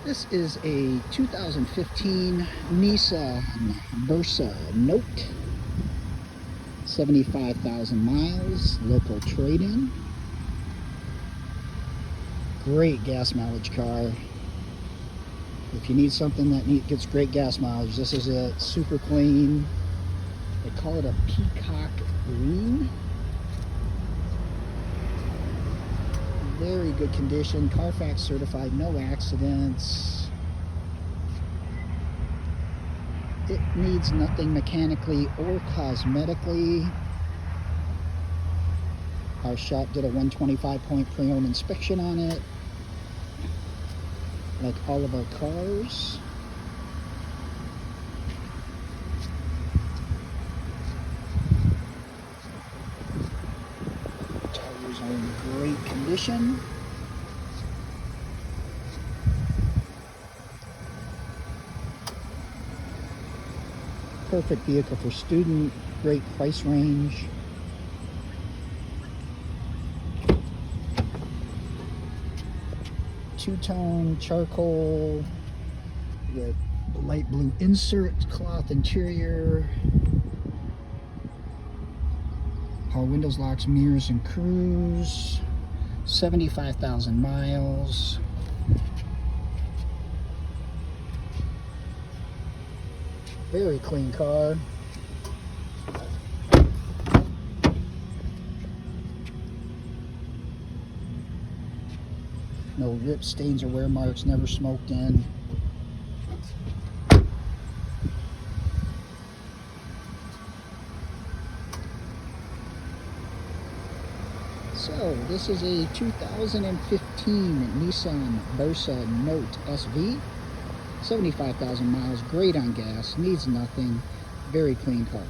This is a 2015 Nissan Versa Note, 75,000 miles, local trade-in. Great gas mileage car. If you need something that gets great gas mileage, this is it. Super clean. They call it a peacock green. Very good condition, Carfax certified, no accidents. It needs nothing mechanically or cosmetically. Our shop did a 125-point pre-owned inspection on it, like all of our cars. Tires are in great condition. Perfect vehicle for student, great price range. Two-tone charcoal with light blue insert, cloth interior. Power windows, locks, mirrors, and cruise. 75,000 miles. Very clean car. No rips, stains, or wear marks, never smoked in. So this is a 2015 Nissan Versa Note SV. 75,000 miles, great on gas, needs nothing, very clean car.